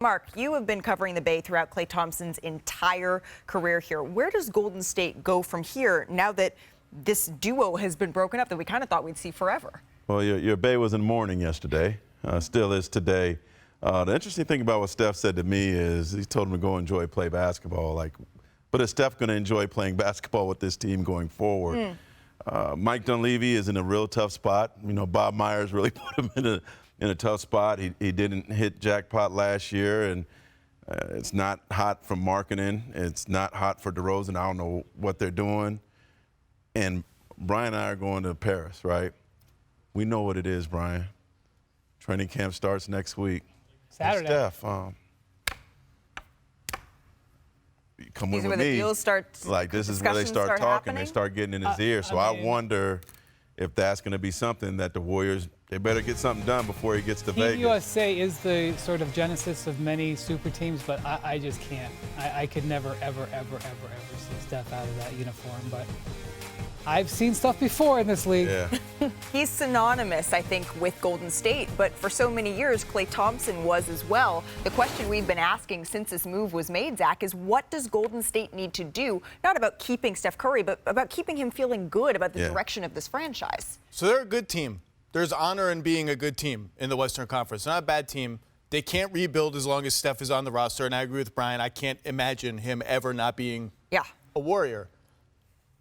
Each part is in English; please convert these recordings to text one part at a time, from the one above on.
Mark, you have been covering the Bay throughout Klay Thompson's entire career here. Where does Golden State go from here now that this duo has been broken up that we kind of thought we'd see forever? Well, your Bay was in mourning yesterday, still is today. The interesting thing about what Steph said to me is he told him to go play basketball. But is Steph going to enjoy playing basketball with this team going forward? Mike Dunleavy is in a real tough spot. You know, Bob Myers really put him in a tough spot. He didn't hit jackpot last year, and it's not hot for Markkanen. It's not hot for DeRozan. I don't know what they're doing. And Brian and I are going to Paris, right? We know what it is, Brian. Training camp starts next week. Saturday. Steph, come with me. The deals start, this is where they start talking. Happening? They start getting in his ear. So I wonder if that's going to be something that the Warriors, they better get something done before he gets to Vegas. Team USA is the sort of genesis of many super teams, but I just can't. I could never, ever see Steph out of that uniform. But I've seen stuff before in this league. Yeah. He's synonymous, I think, with Golden State, but for so many years, Klay Thompson was as well. The question we've been asking since this move was made, Zach, is what does Golden State need to do, not about keeping Steph Curry, but about keeping him feeling good about the direction of this franchise? So they're a good team. There's honor in being a good team in the Western Conference. They're not a bad team. They can't rebuild as long as Steph is on the roster, and I agree with Brian. I can't imagine him ever not being a Warrior.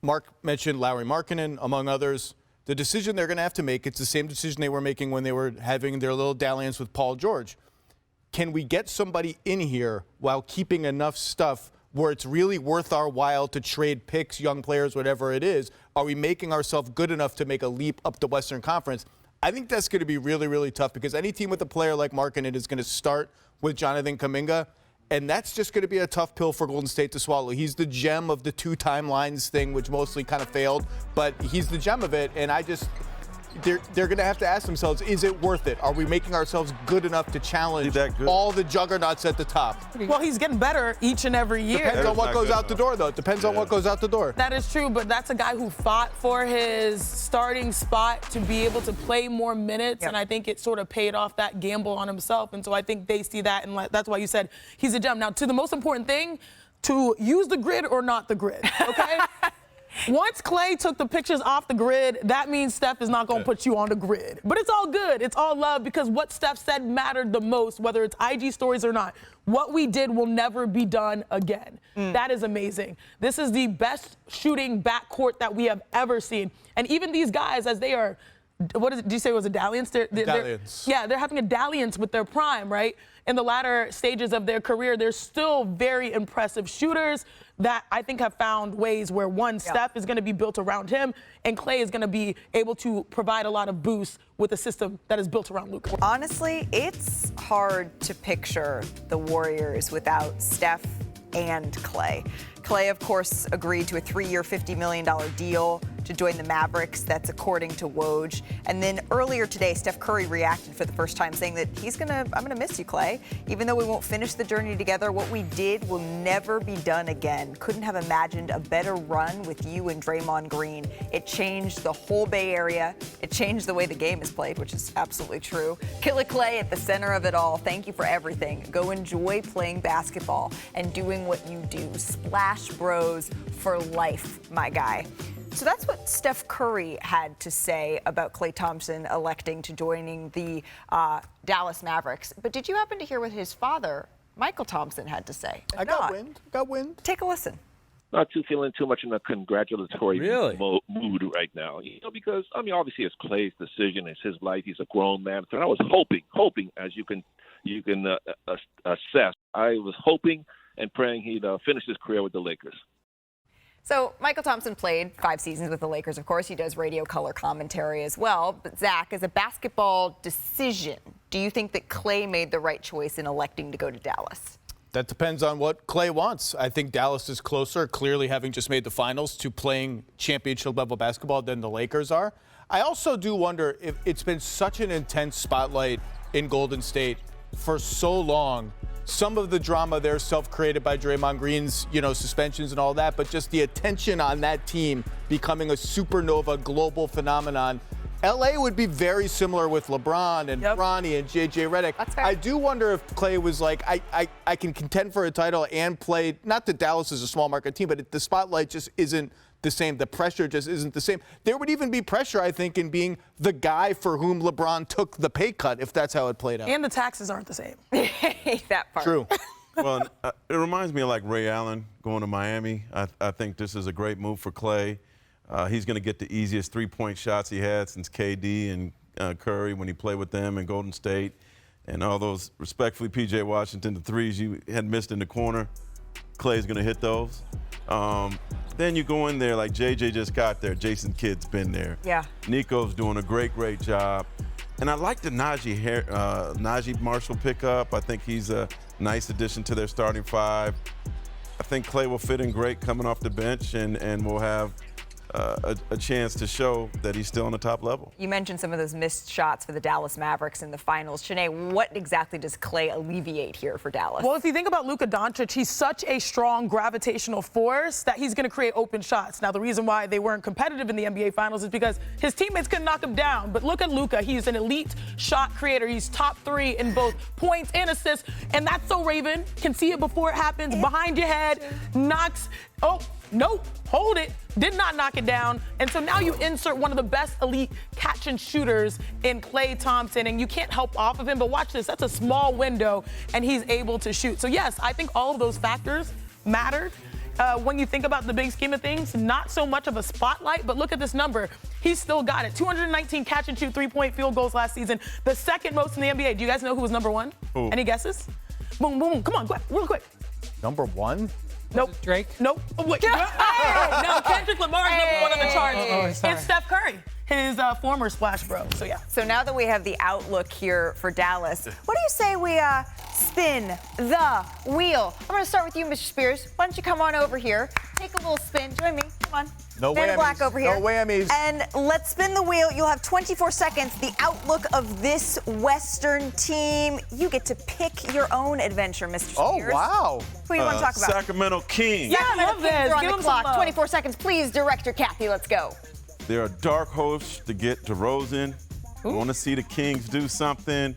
Mark mentioned Lauri Markkanen, among others. The decision they're going to have to make, it's the same decision they were making when they were having their little dalliance with Paul George. Can we get somebody in here while keeping enough stuff where it's really worth our while to trade picks, young players, whatever it is? Are we making ourselves good enough to make a leap up the Western Conference? I think that's going to be really, really tough because any team with a player like Markkanen is going to start with Jonathan Kuminga. And that's just going to be a tough pill for Golden State to swallow. He's the gem of the two timelines thing, which mostly kind of failed, but he's the gem of it. And they're going to have to ask themselves, is it worth it? Are we making ourselves good enough to challenge all the juggernauts at the top? Well, he's getting better each and every year. Depends on what goes out the door, though. It depends on what goes out the door. That is true, but that's a guy who fought for his starting spot to be able to play more minutes, and I think it sort of paid off that gamble on himself. And so I think they see that, and that's why you said he's a gem. Now, to the most important thing, to use the grid or not the grid, okay? Once Klay took the pictures off the grid, that means Steph is not going to put you on the grid. But it's all good. It's all love because what Steph said mattered the most, whether it's IG stories or not. What we did will never be done again. That is amazing. This is the best shooting backcourt that we have ever seen. And even these guys, as they are, did you say it was a dalliance? Dalliance. They're having a dalliance with their prime, right? In the latter stages of their career, they're still very impressive shooters that I think have found ways where Steph is going to be built around him, and Klay is going to be able to provide a lot of boost with a system that is built around Luka. Honestly, it's hard to picture the Warriors without Steph and Klay. Klay, of course, agreed to a 3-year, $50 million deal to join the Mavericks. That's according to Woj. And then earlier today, Steph Curry reacted for the first time, saying that I'm gonna miss you, Klay. Even though we won't finish the journey together, what we did will never be done again. Couldn't have imagined a better run with you and Draymond Green. It changed the whole Bay Area. It changed the way the game is played, which is absolutely true. Killer Klay at the center of it all. Thank you for everything. Go enjoy playing basketball and doing what you do. Splash Bros for life, my guy. So that's what Steph Curry had to say about Klay Thompson electing to joining the Dallas Mavericks. But did you happen to hear what his father, Michael Thompson, had to say? I got wind. Take a listen. Not feeling too much in a congratulatory mood right now. You know, because, I mean, obviously it's Klay's decision. It's his life. He's a grown man. So I was hoping, as you can assess, I was hoping and praying he'd finish his career with the Lakers. So Michael Thompson played 5 seasons with the Lakers. Of course, he does radio color commentary as well. But Zach, as a basketball decision, do you think that Klay made the right choice in electing to go to Dallas? That depends on what Klay wants. I think Dallas is closer, clearly having just made the finals, to playing championship-level basketball than the Lakers are. I also do wonder if it's been such an intense spotlight in Golden State for so long. Some of the drama there self-created by Draymond Green's, suspensions and all that, but just the attention on that team becoming a supernova global phenomenon. LA would be very similar with LeBron and Bronny and JJ Redick. That's fair. I do wonder if Klay was like, I can contend for a title and play, not that Dallas is a small market team, but the spotlight just isn't the same. The pressure just isn't the same. There would even be pressure, I think, in being the guy for whom LeBron took the pay cut, if that's how it played out. And the taxes aren't the same. That part. True. Well, it reminds me of like Ray Allen going to Miami. I think this is a great move for Klay. He's going to get the easiest three-point shots he had since KD and Curry when he played with them in Golden State. And all those, respectfully, P.J. Washington, the threes you had missed in the corner, Klay's going to hit those. Then you go in there like JJ just got there. Jason Kidd's been there. Yeah. Nico's doing a great job. And I like the Najee Marshall pickup. I think he's a nice addition to their starting five. I think Klay will fit in great coming off the bench and will have a chance to show that he's still on the top level. You mentioned some of those missed shots for the Dallas Mavericks in the finals. Chiney, what exactly does Klay alleviate here for Dallas? Well, if you think about Luka Doncic, he's such a strong gravitational force that he's going to create open shots. Now, the reason why they weren't competitive in the NBA Finals is because his teammates couldn't knock him down. But look at Luka. He's an elite shot creator. He's top 3 in both points and assists. And that's so Raven. Can see it before it happens. Behind your head. Knocks. Oh, no. Hold it. Did not knock it down. And so now you insert one of the best elite catch and shooters in Klay Thompson, and you can't help off of him. But watch this. That's a small window, and he's able to shoot. So, yes, I think all of those factors mattered. When you think about the big scheme of things, not so much of a spotlight, but look at this number. He's still got it. 219 catch and shoot three-point field goals last season, the second most in the NBA. Do you guys know who was number 1? Ooh. Any guesses? Boom, boom, come on, quick, real quick. Number 1? Nope. Drake? Nope. Oh, wait. Hey, no, Kendrick Lamar's number 1 on the charts. Sorry. It's Steph Curry, his former Splash Bro. So, yeah. So now that we have the outlook here for Dallas, what do you say we spin the wheel? I'm going to start with you, Mr. Spears. Why don't you come on over here? Take a little spin. Join me. Come on. No Man in whammies. Black over here. No whammies. And let's spin the wheel. You'll have 24 seconds. The outlook of this Western team. You get to pick your own adventure, Mr. Spears. Oh, wow. Who do you want to talk about? Sacramento Kings. Yeah, I love Kings this. are on Give the them some clock. love. 24 seconds. Please, Director Kathy, let's go. They're a dark horse to get DeRozan. I want to see the Kings do something,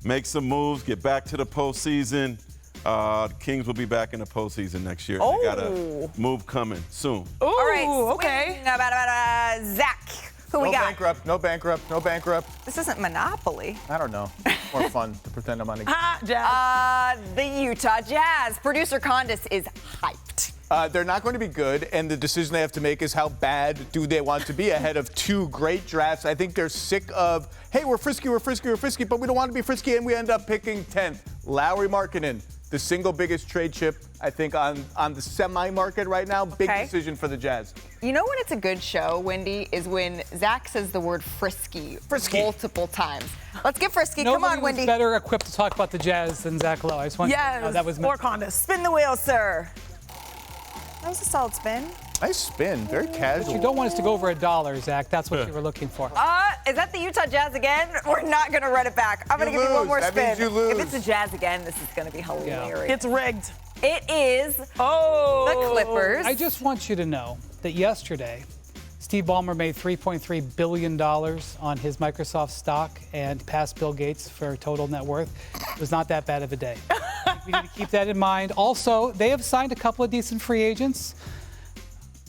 make some moves, get back to the postseason. The Kings will be back in the postseason next year. Oh. They got a move coming soon. Ooh, All right. okay. Swing about Zach. Who we No got? bankrupt, no bankrupt, no bankrupt. This isn't Monopoly. I don't know. More fun to pretend I'm on a Ha, Jazz. The Utah Jazz. Producer Condis is hyped. They're not going to be good, and the decision they have to make is how bad do they want to be ahead of 2 great drafts. I think they're sick of, hey, we're frisky, but we don't want to be frisky, and we end up picking 10th. Lauri Markkanen, the single biggest trade chip, I think, on the semi-market right now. Big decision for the Jazz. You know when it's a good show, Wendy, is when Zach says the word frisky multiple times. Let's get frisky. Come on, Wendy. Nobody was better equipped to talk about the Jazz than Zach Lowe. I just want that was or Condis. Spin the wheel, sir. That was a solid spin. Nice spin, very casual. You don't want us to go over $1, Zach. That's what you were looking for. Is that the Utah Jazz again? We're not going to run it back. I'm going to give you one more spin. That means you lose. If it's the Jazz again, this is going to be hilarious. It's rigged. It is the Clippers. I just want you to know that yesterday, Steve Ballmer made $3.3 billion on his Microsoft stock and passed Bill Gates for total net worth. It was not that bad of a day. We need to keep that in mind. Also, they have signed a couple of decent free agents.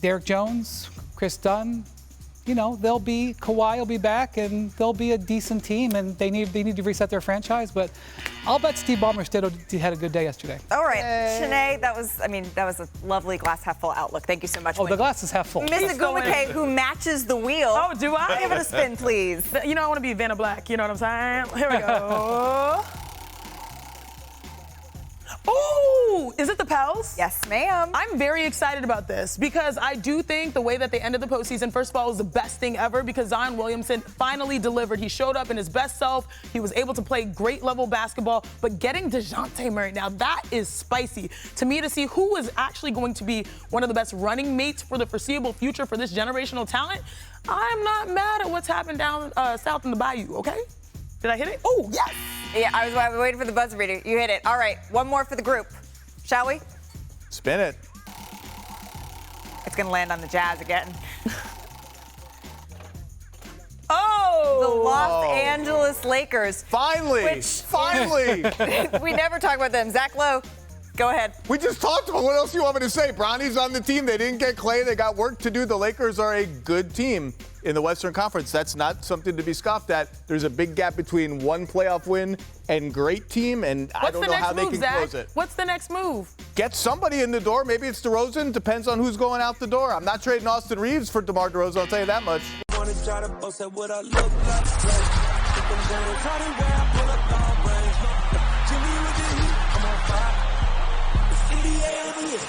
Derek Jones, Chris Dunn. You know, Kawhi will be back, and they'll be a decent team, and they need to reset their franchise. But I'll bet Steve Ballmer still had a good day yesterday. All right, Chiney, that was a lovely glass half full outlook. Thank you so much. Oh, the glass is half full. Miss Ogwumike, who matches the wheel. Oh, do I? Give it a spin, please. You know, I want to be Vanna Black. You know what I'm saying? Here we go. Ooh, is it the Pels? Yes, ma'am. I'm very excited about this because I do think the way that they ended the postseason, first of all, was the best thing ever because Zion Williamson finally delivered. He showed up in his best self. He was able to play great level basketball, but getting DeJounte Murray, now that is spicy. To me, to see who is actually going to be one of the best running mates for the foreseeable future for this generational talent, I'm not mad at what's happened down south in the Bayou, okay? Did I hit it? Oh, yes. Yeah, I was waiting for the buzzer beater. You hit it. All right, one more for the group. Shall we? Spin it. It's going to land on the Jazz again. Oh! the Los Angeles Lakers. Finally. We never talk about them. Zach Lowe, go ahead. We just talked about what else you want me to say. Bronny's on the team. They didn't get Klay. They got work to do. The Lakers are a good team in the Western Conference. That's not something to be scoffed at. There's a big gap between one playoff win and great team, and I don't know how they can close it. What's the next move? Get somebody in the door. Maybe it's DeRozan. Depends on who's going out the door. I'm not trading Austin Reeves for DeMar DeRozan. I'll tell you that much. I'm on fire. The CDA over here,